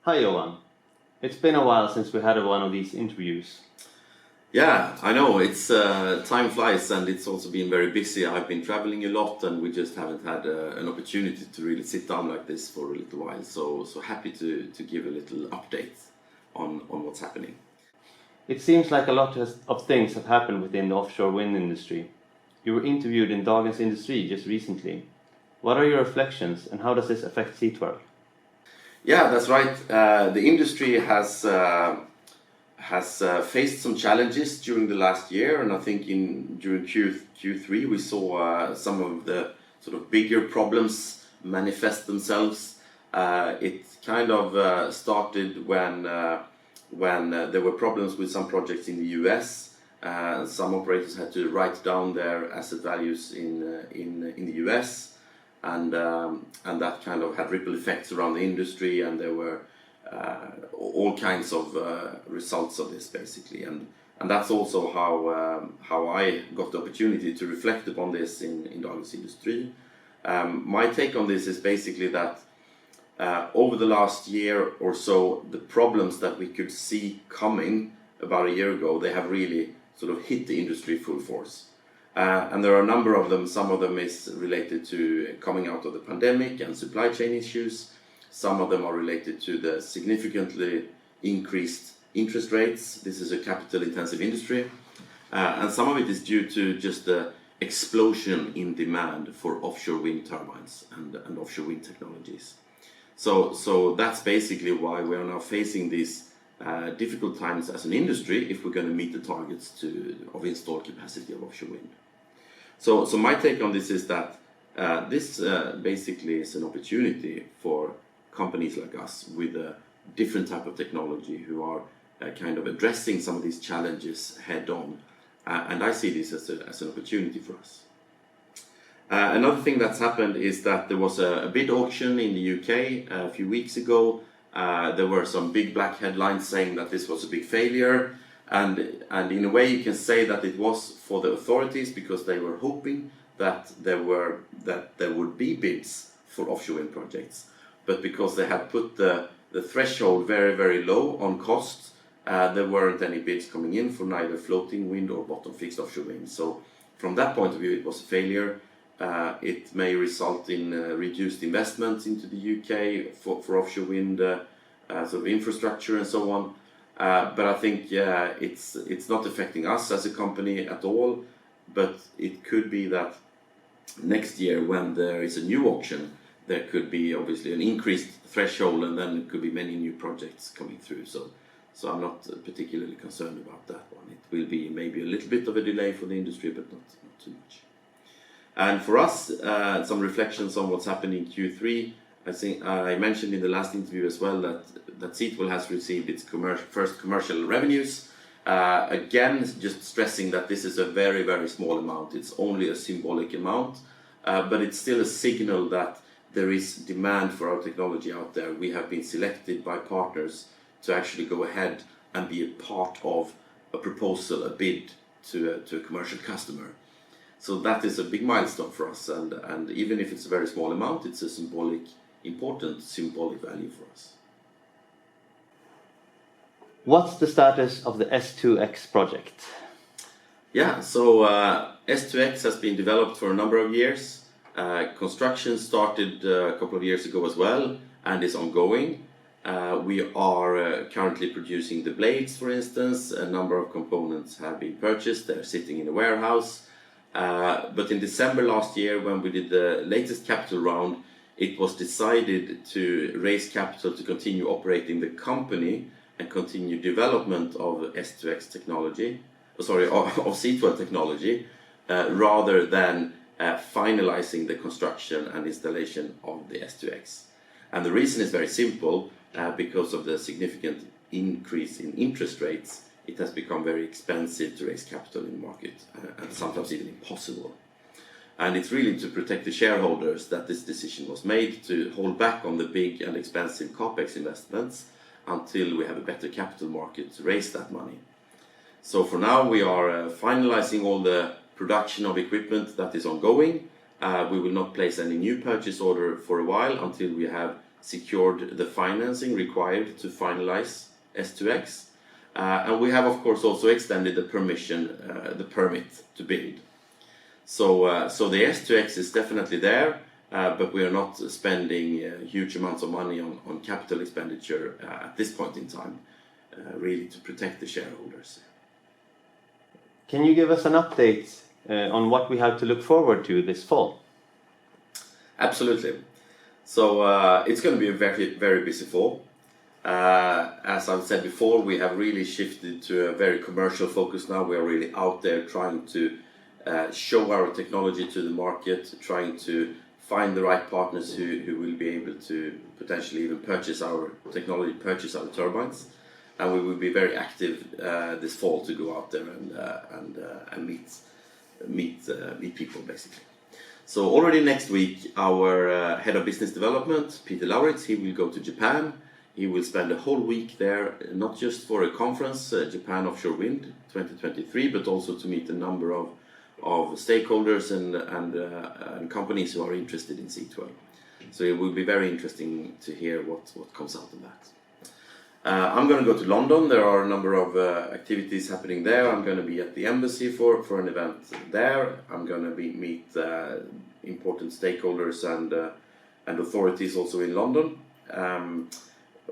Hi Johan. It's been a while since we had one of these interviews. Yeah, I know. It's time flies, and it's also been very busy. I've been traveling a lot, and we just haven't had an opportunity to really sit down like this for a little while. So happy to give a little update on what's happening. It seems like a lot of things have happened within the offshore wind industry. You were interviewed in Dagens Industri just recently. What are your reflections and how does this affect Seatwork? Yeah, that's right. The industry has faced some challenges during the last year, and I think during Q3 we saw some of the sort of bigger problems manifest themselves. It kind of started when there were problems with some projects in the US. Some operators had to write down their asset values in the US, and that kind of had ripple effects around the industry, and there were all kinds of results of this basically, and that's also how I got the opportunity to reflect upon this in Dagens Industri. My take on this is basically that over the last year or so, the problems that we could see coming about a year ago, they have really sort of hit the industry full force. And there are a number of them. Some of them is related to coming out of the pandemic and supply chain issues. Some of them are related to the significantly increased interest rates. This is a capital intensive industry. And some of it is due to just the explosion in demand for offshore wind turbines and offshore wind technologies. So that's basically why we are now facing these difficult times as an industry if we're going to meet the targets of installed capacity of offshore wind. So my take on this is that this basically is an opportunity for companies like us with a different type of technology who are kind of addressing some of these challenges head on. And I see this as an opportunity for us. Another thing that's happened is that there was a bid auction in the UK a few weeks ago. There were some big black headlines saying that this was a big failure. And in a way you can say that it was for the authorities because they were hoping that there would be bids for offshore wind projects. But because they had put the threshold very, very low on cost, there weren't any bids coming in for neither floating wind or bottom fixed offshore wind. So from that point of view, it was a failure. It may result in reduced investments into the UK for offshore wind sort of infrastructure and so on. But I think it's not affecting us as a company at all. But it could be that next year, when there is a new auction, there could be obviously an increased threshold, and then it could be many new projects coming through. So I'm not particularly concerned about that one. It will be maybe a little bit of a delay for the industry, but not too much. And for us, some reflections on what's happened in Q3. I think I mentioned in the last interview as well that Seatwork has received its first commercial revenues. Again, just stressing that this is a very, very small amount. It's only a symbolic amount, but it's still a signal that there is demand for our technology out there. We have been selected by partners to actually go ahead and be a part of a proposal, a bid to a commercial customer. So that is a big milestone for us, and even if it's a very small amount, it's a important symbolic value for us. What's the status of the S2X project? Yeah, so S2X has been developed for a number of years. Construction started a couple of years ago as well and is ongoing. We are currently producing the blades, for instance. A number of components have been purchased. They're sitting in a warehouse. But in December last year, when we did the latest capital round, it was decided to raise capital to continue operating the company and continue development of S2X technology, of Seatwork technology, rather than finalizing the construction and installation of the S2X. And the reason is very simple. Because of the significant increase in interest rates, it has become very expensive to raise capital in the market, and sometimes even impossible. And it's really to protect the shareholders that this decision was made, to hold back on the big and expensive capex investments until we have a better capital market to raise that money. So for now we are finalizing all the production of equipment that is ongoing. We will not place any new purchase order for a while until we have secured the financing required to finalize S2X. And we have, of course, also extended the permit to build. So the S2X is definitely there, but we are not spending huge amounts of money on capital expenditure at this point in time, really to protect the shareholders. Can you give us an update on what we have to look forward to this fall? Absolutely. So it's going to be a very, very busy fall. As I've said before, we have really shifted to a very commercial focus now. We are really out there trying to show our technology to the market, trying to find the right partners who will be able to potentially even purchase our technology, purchase our turbines. And we will be very active this fall to go out there and meet people, basically. So already next week, our head of business development, Peter Lauritz, he will go to Japan. He will spend a whole week there, not just for a conference, Japan Offshore Wind 2023, but also to meet a number of stakeholders and companies who are interested in C12. So it will be very interesting to hear what comes out of that. I'm going to go to London. There are a number of activities happening there. I'm going to be at the embassy for an event there. I'm going to meet important stakeholders and authorities also in London.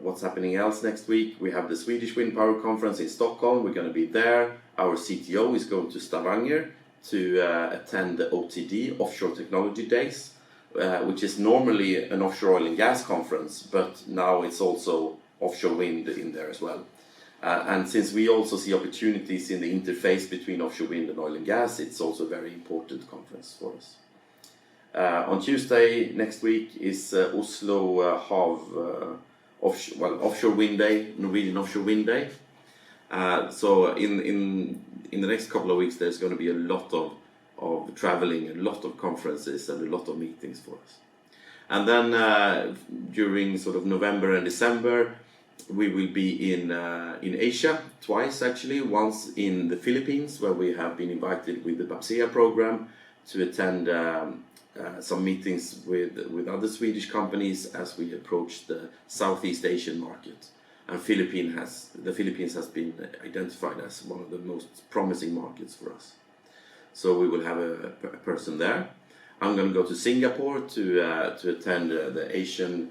What's happening else next week? We have the Swedish Wind Power Conference in Stockholm. We're going to be there. Our CTO is going to Stavanger to attend the OTD, Offshore Technology Days, which is normally an offshore oil and gas conference, but now it's also offshore wind in there as well. And since we also see opportunities in the interface between offshore wind and oil and gas, it's also a very important conference for us. On Tuesday next week is Oslo Offshore Wind Day, Norwegian Offshore Wind Day. So in the next couple of weeks there's going to be a lot of traveling, a lot of conferences and a lot of meetings for us. And then during sort of November and December we will be in Asia twice actually. Once in the Philippines, where we have been invited with the BAPSEA program to attend some meetings with other Swedish companies as we approach the Southeast Asian market. And the Philippines has been identified as one of the most promising markets for us. So we will have a person there. I'm going to go to Singapore to attend the Asian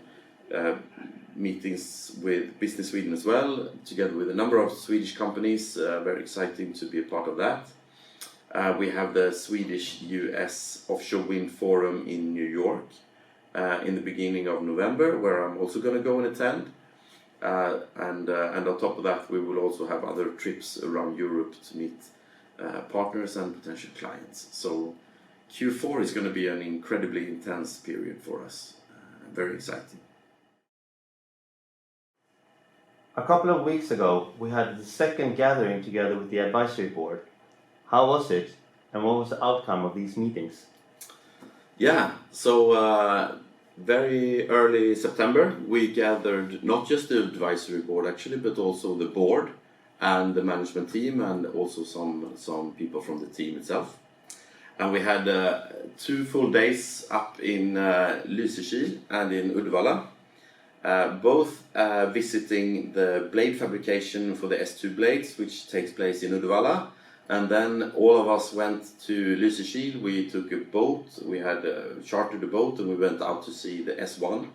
meetings with Business Sweden as well, together with a number of Swedish companies. Very exciting to be a part of that. We have the Swedish-US Offshore Wind Forum in New York in the beginning of November, where I'm also going to go and attend. And on top of that, we will also have other trips around Europe to meet partners and potential clients. So Q4 is going to be an incredibly intense period for us. Very exciting. A couple of weeks ago, we had the second gathering together with the advisory board. How was it, and what was the outcome of these meetings? Yeah, so very early September, we gathered not just the advisory board actually, but also the board and the management team, and also some people from the team itself. And we had 2 full days up in Lysekil and in Uddevalla, both visiting the blade fabrication for the S2 blades, which takes place in Uddevalla. And then all of us went to Lysekil. We took a boat, we had chartered a boat, and we went out to see the S1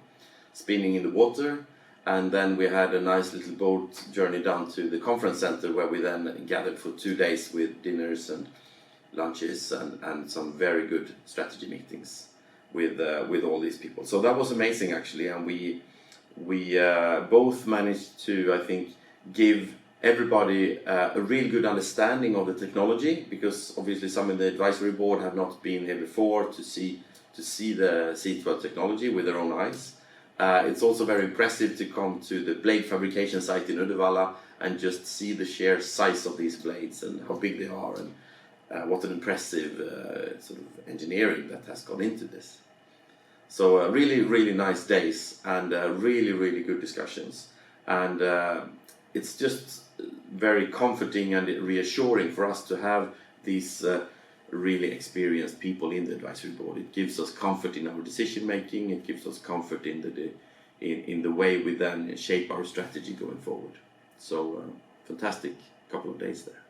spinning in the water. And then we had a nice little boat journey down to the conference center, where we then gathered for 2 days with dinners and lunches and some very good strategy meetings with all these people. So that was amazing actually, and we both managed to, I think, give everybody a real good understanding of the technology, because obviously some of the advisory board have not been here before to see the C12 technology with their own eyes. It's also very impressive to come to the blade fabrication site in Uddevalla and just see the sheer size of these blades and how big they are, and what an impressive sort of engineering that has gone into this. So really, really nice days, and really, really good discussions. And it's just very comforting and reassuring for us to have these really experienced people in the advisory board. It gives us comfort in our decision making. It gives us comfort in in the way we then shape our strategy going forward. So fantastic couple of days there.